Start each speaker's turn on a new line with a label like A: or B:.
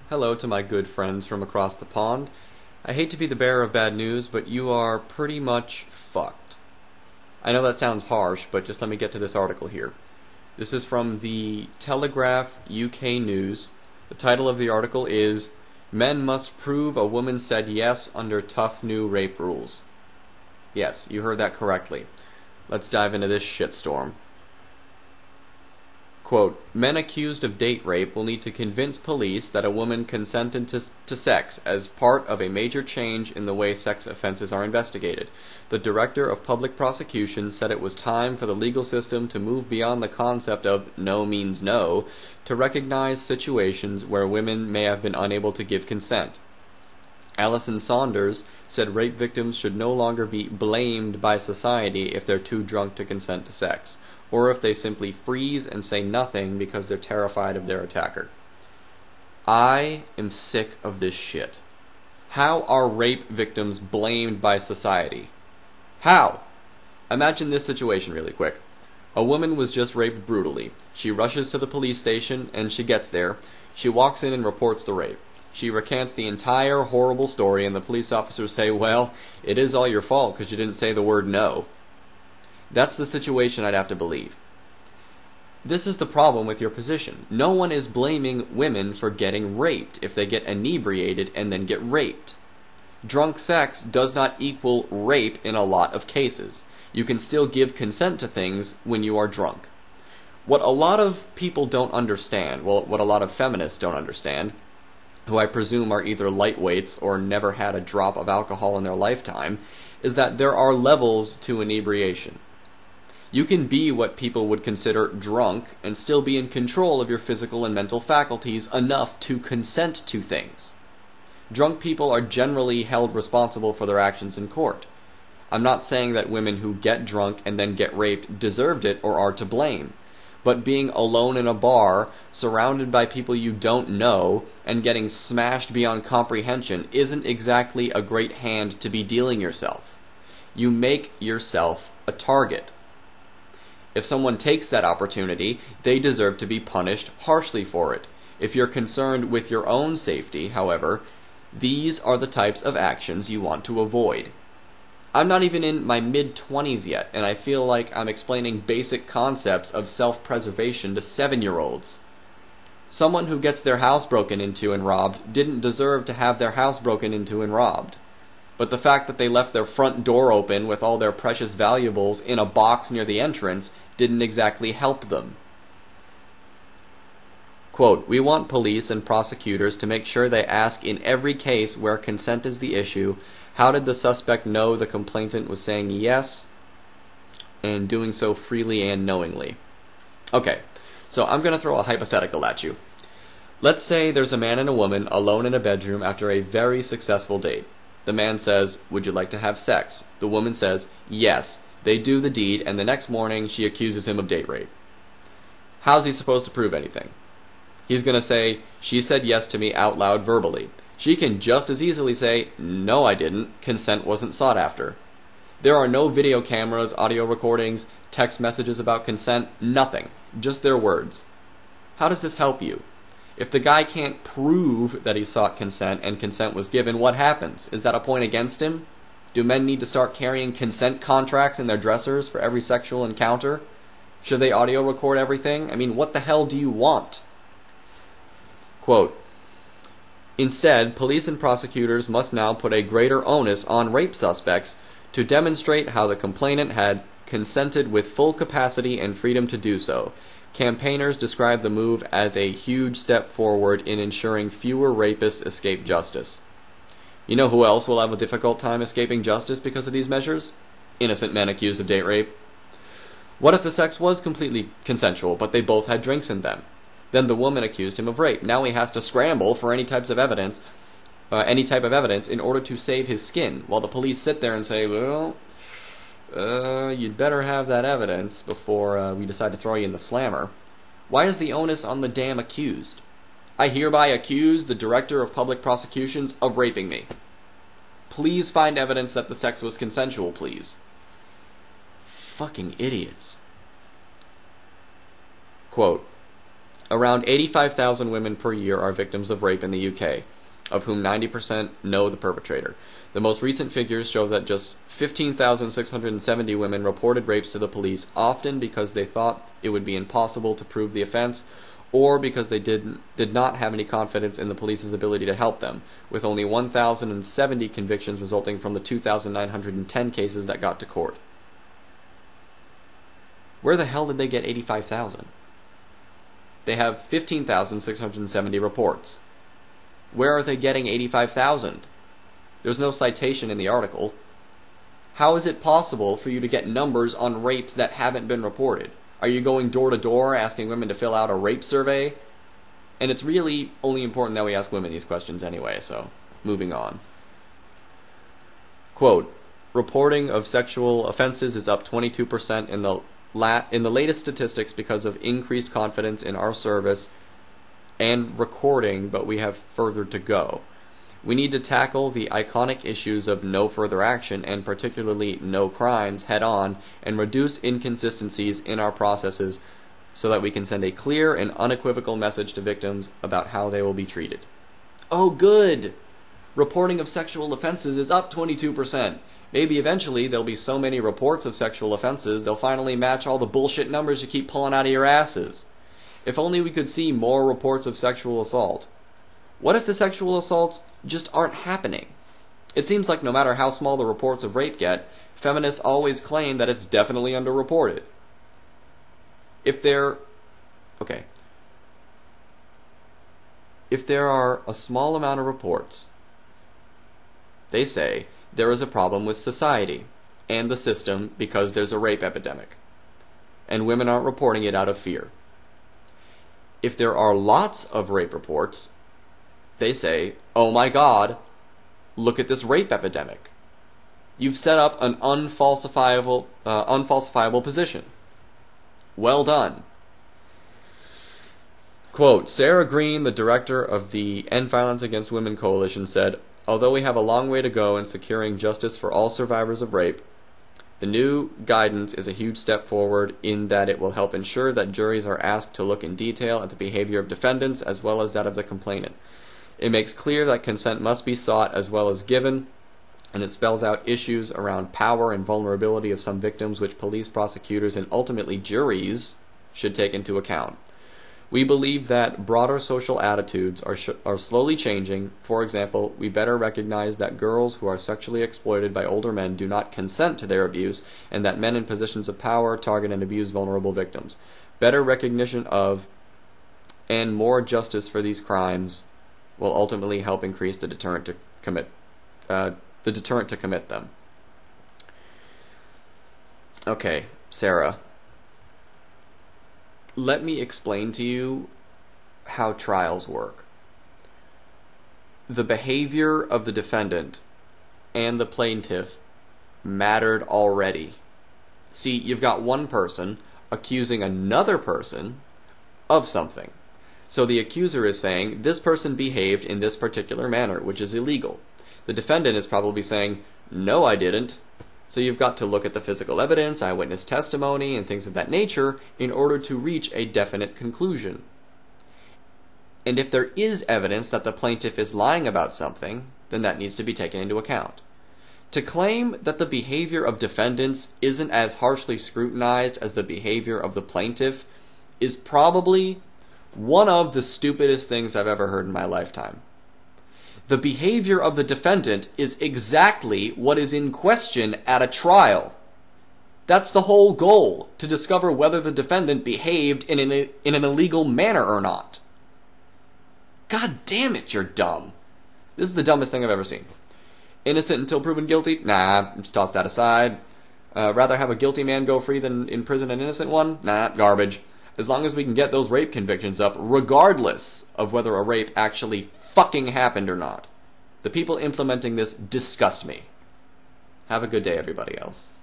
A: Hello to my good friends from across the pond. I hate to be the bearer of bad news, but you are pretty much fucked. I know that sounds harsh, but just let me get to this article here. This is from the Telegraph UK News. The title of the article is Men Must Prove a Woman Said Yes Under Tough New Rape Rules. Yes, you heard that correctly. Let's dive into this shitstorm. Quote, men accused of date rape will need to convince police that a woman consented to sex as part of a major change in the way sex offenses are investigated. The Director of Public Prosecutions said it was time for the legal system to move beyond the concept of no means no to recognize situations where women may have been unable to give consent. Alison Saunders said rape victims should no longer be blamed by society if they're too drunk to consent to sex, or if they simply freeze and say nothing because they're terrified of their attacker. I am sick of this shit. How are rape victims blamed by society? How? Imagine this situation really quick. A woman was just raped brutally. She rushes to the police station and she gets there. She walks in and reports the rape. She recants the entire horrible story and the police officers say, well, it is all your fault because you didn't say the word no. That's the situation I'd have to believe. This is the problem with your position. No one is blaming women for getting raped if they get inebriated and then get raped. Drunk sex does not equal rape in a lot of cases. You can still give consent to things when you are drunk. What a lot of people don't understand, well, what a lot of feminists don't understand, who I presume are either lightweights or never had a drop of alcohol in their lifetime, is that there are levels to inebriation. You can be what people would consider drunk and still be in control of your physical and mental faculties enough to consent to things. Drunk people are generally held responsible for their actions in court. I'm not saying that women who get drunk and then get raped deserved it or are to blame. But being alone in a bar, surrounded by people you don't know, and getting smashed beyond comprehension isn't exactly a great hand to be dealing yourself. You make yourself a target. If someone takes that opportunity, they deserve to be punished harshly for it. If you're concerned with your own safety, however, these are the types of actions you want to avoid. I'm not even in my mid-20s yet, and I feel like I'm explaining basic concepts of self-preservation to 7-year-olds. Someone who gets their house broken into and robbed didn't deserve to have their house broken into and robbed. But the fact that they left their front door open with all their precious valuables in a box near the entrance didn't exactly help them. Quote, we want police and prosecutors to make sure they ask in every case where consent is the issue, how did the suspect know the complainant was saying yes and doing so freely and knowingly? Okay, so I'm going to throw a hypothetical at you. Let's say there's a man and a woman alone in a bedroom after a very successful date. The man says, would you like to have sex? The woman says, yes. They do the deed, and the next morning she accuses him of date rape. How's he supposed to prove anything? He's going to say, she said yes to me out loud verbally. She can just as easily say, no I didn't, consent wasn't sought after. There are no video cameras, audio recordings, text messages about consent, nothing. Just their words. How does this help you? If the guy can't prove that he sought consent and consent was given, what happens? Is that a point against him? Do men need to start carrying consent contracts in their dressers for every sexual encounter? Should they audio record everything? I mean, what the hell do you want? Quote, instead, police and prosecutors must now put a greater onus on rape suspects to demonstrate how the complainant had consented with full capacity and freedom to do so. Campaigners describe the move as a huge step forward in ensuring fewer rapists escape justice. You know who else will have a difficult time escaping justice because of these measures? Innocent men accused of date rape. What if the sex was completely consensual, but they both had drinks in them? Then the woman accused him of rape. Now he has to scramble for any type of evidence in order to save his skin, while the police sit there and say, well, you'd better have that evidence before we decide to throw you in the slammer. Why is the onus on the damn accused? I hereby accuse the Director of Public Prosecutions of raping me. Please find evidence that the sex was consensual, please. Fucking idiots. Quote, Around 85,000 women per year are victims of rape in the UK, of whom 90% know the perpetrator. The most recent figures show that just 15,670 women reported rapes to the police, often because they thought it would be impossible to prove the offense, or because they did not have any confidence in the police's ability to help them, with only 1,070 convictions resulting from the 2,910 cases that got to court. Where the hell did they get 85,000? They have 15,670 reports. Where are they getting 85,000? There's no citation in the article. How is it possible for you to get numbers on rapes that haven't been reported? Are you going door to door asking women to fill out a rape survey? And it's really only important that we ask women these questions anyway, so moving on. Quote, reporting of sexual offenses is up 22% in the latest statistics because of increased confidence in our service and recording, but we have further to go. We need to tackle the iconic issues of no further action, and particularly no crimes, head-on, and reduce inconsistencies in our processes so that we can send a clear and unequivocal message to victims about how they will be treated. Oh, good! Reporting of sexual offenses is up 22%. Maybe eventually there'll be so many reports of sexual offenses they'll finally match all the bullshit numbers you keep pulling out of your asses. If only we could see more reports of sexual assault. What if the sexual assaults just aren't happening? It seems like no matter how small the reports of rape get, feminists always claim that it's definitely underreported. If there are a small amount of reports, they say there is a problem with society and the system because there's a rape epidemic, and women aren't reporting it out of fear. If there are lots of rape reports, they say, oh my God, look at this rape epidemic. You've set up an unfalsifiable position. Well done. Quote, Sarah Green, the director of the End Violence Against Women Coalition, said, although we have a long way to go in securing justice for all survivors of rape, the new guidance is a huge step forward in that it will help ensure that juries are asked to look in detail at the behavior of defendants as well as that of the complainant. It makes clear that consent must be sought as well as given, and it spells out issues around power and vulnerability of some victims which police, prosecutors, and ultimately juries should take into account. We believe that broader social attitudes are slowly changing. For example, we better recognize that girls who are sexually exploited by older men do not consent to their abuse, and that men in positions of power target and abuse vulnerable victims. Better recognition of and more justice for these crimes will ultimately help increase the deterrent to commit them. Okay, Sarah. Let me explain to you how trials work. The behavior of the defendant and the plaintiff mattered already. See, you've got one person accusing another person of something. So the accuser is saying, this person behaved in this particular manner, which is illegal. The defendant is probably saying, no, I didn't. So you've got to look at the physical evidence, eyewitness testimony, and things of that nature in order to reach a definite conclusion. And if there is evidence that the plaintiff is lying about something, then that needs to be taken into account. To claim that the behavior of defendants isn't as harshly scrutinized as the behavior of the plaintiff is probably one of the stupidest things I've ever heard in my lifetime. The behavior of the defendant is exactly what is in question at a trial. That's the whole goal, to discover whether the defendant behaved in an illegal manner or not. God damn it, you're dumb. This is the dumbest thing I've ever seen. Innocent until proven guilty? Nah, just toss that aside. Rather have a guilty man go free than imprison an innocent one? Nah, garbage. As long as we can get those rape convictions up, regardless of whether a rape actually fucking happened or not. The people implementing this disgust me. Have a good day, everybody else.